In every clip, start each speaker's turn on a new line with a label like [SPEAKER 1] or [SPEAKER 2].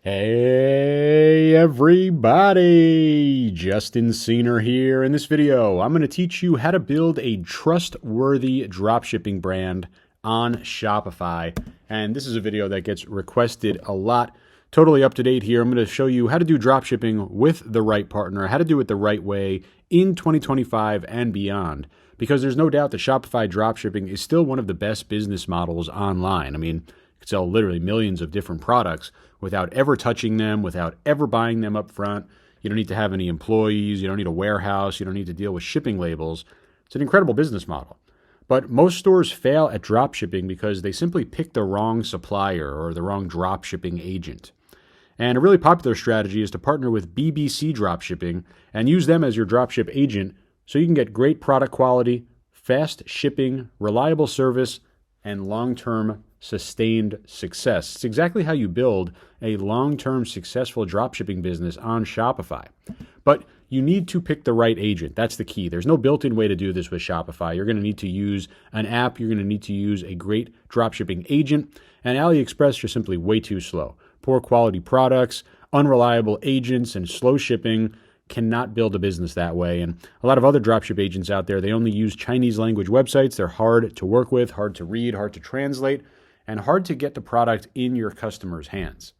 [SPEAKER 1] Hey everybody, Justin Cena here. In this video, I'm going to teach you how to build a trustworthy dropshipping brand on Shopify. And this is a video that gets requested a lot. Totally up to date here. I'm going to show you how to do dropshipping with the right partner, how to do it the right way in 2025 and beyond. Because there's no doubt that Shopify dropshipping is still one of the best business models online. I mean, you could sell literally millions of different products without ever touching them, without ever buying them up front. You don't need to have any employees. You don't need a warehouse. You don't need to deal with shipping labels. It's an incredible business model. But most stores fail at dropshipping because they simply pick the wrong supplier or the wrong dropshipping agent. And a really popular strategy is to partner with BBC Dropshipping and use them as your dropship agent so you can get great product quality, fast shipping, reliable service, and long-term sustained success. It's exactly how you build a long-term successful dropshipping business on Shopify. But you need to pick the right agent. That's the key. There's no built-in way to do this with Shopify. You're going to need to use an app. You're going to need to use a great dropshipping agent. And AliExpress, you're simply way too slow. Poor quality products, unreliable agents, and slow shipping cannot build a business that way. And a lot of other dropship agents out there, they only use Chinese language websites. They're hard to work with, hard to read, hard to translate, and hard to get the product in your customers' hands.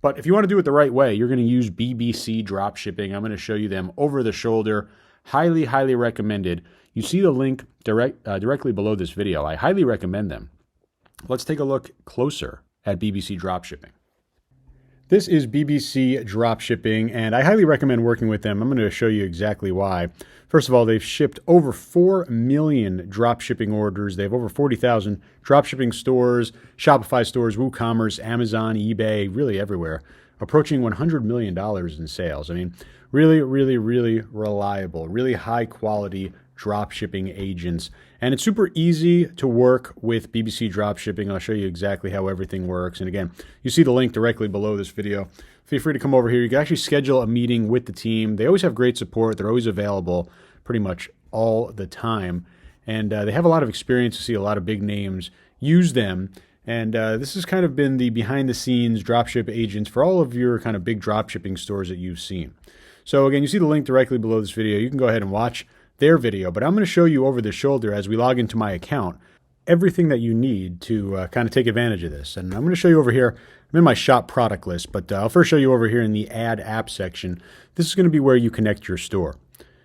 [SPEAKER 1] But if you want to do it the right way, you're going to use BBC Dropshipping. I'm going to show you them over the shoulder. Highly, highly recommended. You see the link directly below this video. I highly recommend them. Let's take a look closer at BBC Dropshipping. This is BBC Dropshipping, and I highly recommend working with them. I'm going to show you exactly why. First of all, they've shipped over 4 million dropshipping orders. They have over 40,000 dropshipping stores, Shopify stores, WooCommerce, Amazon, eBay, really everywhere, approaching $100 million in sales. I mean, really, really, really reliable, really high quality dropshipping agents. And it's super easy to work with BBC Dropshipping. I'll show you exactly how everything works. And again, you see the link directly below this video. Feel free to come over here. You can actually schedule a meeting with the team. They always have great support. They're always available pretty much all the time. And they have a lot of experience. You see a lot of big names use them. And this has kind of been the behind the scenes dropship agents for all of your kind of big dropshipping stores that you've seen. So again, you see the link directly below this video. You can go ahead and watch their video, but I'm going to show you over the shoulder as we log into my account everything that you need to kind of take advantage of this. And I'm going to show you over here. I'm in my shop product list, but I'll first show you over here in the add app section. This is going to be where you connect your store.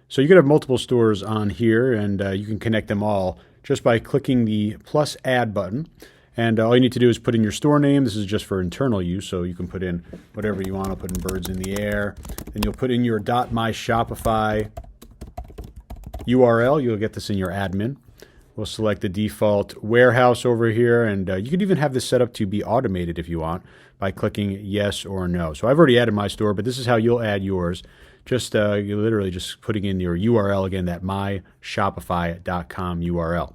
[SPEAKER 1] So you could have multiple stores on here, and you can connect them all just by clicking the plus add button. And all you need to do is put in your store name. This is just for internal use, so you can put in whatever you want. I'll put in birds in the air. Then you'll put in your .myshopify URL. You'll get this in your admin. We'll select the default warehouse over here, and you could even have this set up to be automated if you want by clicking yes or no. So I've already added my store, but this is how you'll add yours. Just you're literally just putting in your URL again, that myshopify.com URL.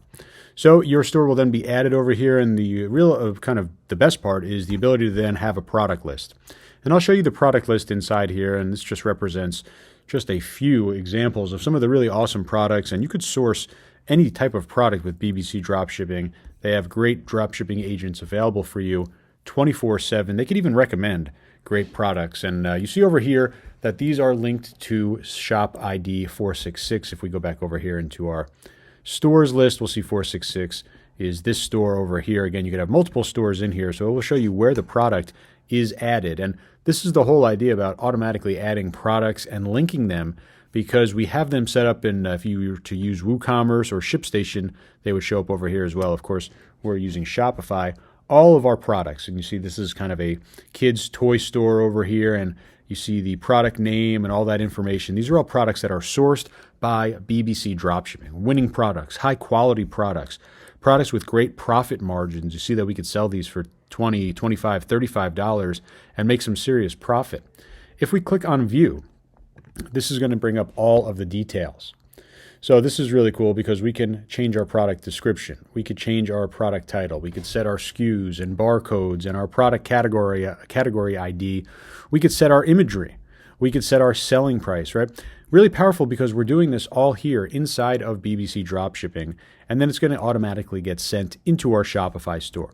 [SPEAKER 1] So your store will then be added over here, and the real kind of the best part is the ability to then have a product list. And I'll show you the product list inside here, and this just represents just a few examples of some of the really awesome products. And you could source any type of product with BBC Dropshipping. They have great dropshipping agents available for you 24/7. They could even recommend great products. And you see over here that these are linked to shop ID 466. If we go back over here into our stores list, we'll see 466 is this store over here. Again, you could have multiple stores in here, so it will show you where the product is added. And this is the whole idea about automatically adding products and linking them, because we have them set up in, if you were to use WooCommerce or ShipStation, they would show up over here as well. Of course, we're using Shopify. All of our products, and you see this is kind of a kids' toy store over here, and you see the product name and all that information. These are all products that are sourced by BBC Dropshipping. Winning products, high quality products, products with great profit margins. You see that we could sell these for $20, $25, $35 and make some serious profit. If we click on view, this is going to bring up all of the details. So this is really cool because we can change our product description. We could change our product title. We could set our SKUs and barcodes and our product category ID. We could set our imagery. We could set our selling price, right? Really powerful because we're doing this all here inside of BBC Dropshipping, and then it's going to automatically get sent into our Shopify store.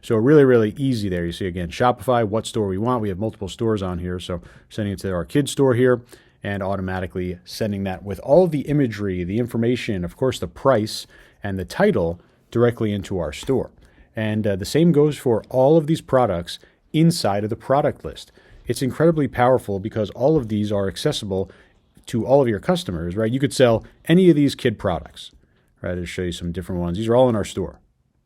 [SPEAKER 1] So really, really easy there. You see, again, Shopify, what store we want. We have multiple stores on here. So sending it to our kids store here and automatically sending that with all the imagery, the information, of course, the price and the title directly into our store. And the same goes for all of these products inside of the product list. It's incredibly powerful because all of these are accessible to all of your customers, right? You could sell any of these kid products, right? I'll show you some different ones. These are all in our store,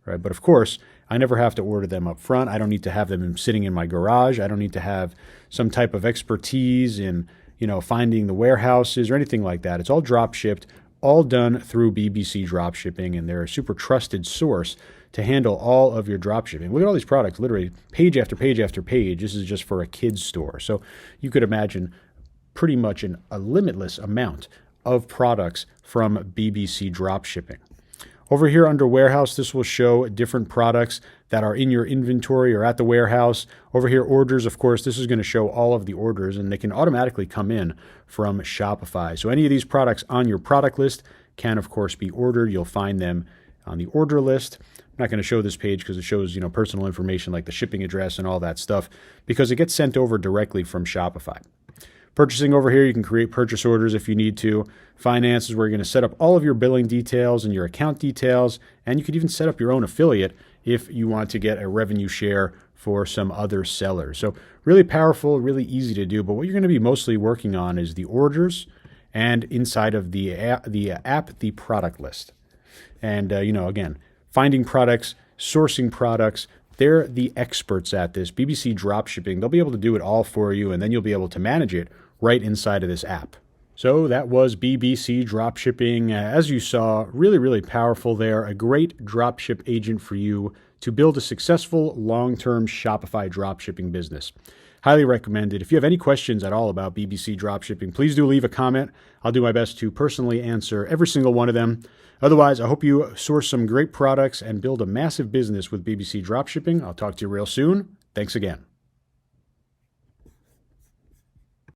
[SPEAKER 1] right? But of course, I never have to order them up front. I don't need to have them sitting in my garage. I don't need to have some type of expertise in, finding the warehouses or anything like that. It's all drop shipped, all done through BBC Dropshipping, and they're a super trusted source to handle all of your dropshipping. Look at all these products, literally page after page after page. This is just for a kid's store. So you could imagine pretty much a limitless amount of products from BBC Dropshipping. Over here under warehouse, this will show different products that are in your inventory or at the warehouse. Over here, orders, of course, this is going to show all of the orders, and they can automatically come in from Shopify. So any of these products on your product list can, of course, be ordered. You'll find them on the order list. I'm not going to show this page because it shows, personal information like the shipping address and all that stuff, because it gets sent over directly from Shopify. Purchasing over here, you can create purchase orders if you need to. Finance is where you're going to set up all of your billing details and your account details, and you could even set up your own affiliate if you want to get a revenue share for some other sellers. So really powerful, really easy to do, but what you're going to be mostly working on is the orders and inside of the app, the product list. And, again, finding products, sourcing products, they're the experts at this. BBC Dropshipping, they'll be able to do it all for you, and then you'll be able to manage it right inside of this app. So that was BBC Dropshipping. As you saw, really, really powerful there. A great dropship agent for you to build a successful long-term Shopify dropshipping business. Highly recommended. If you have any questions at all about BBC Dropshipping, please do leave a comment. I'll do my best to personally answer every single one of them. Otherwise, I hope you source some great products and build a massive business with BBC Dropshipping. I'll talk to you real soon. Thanks again.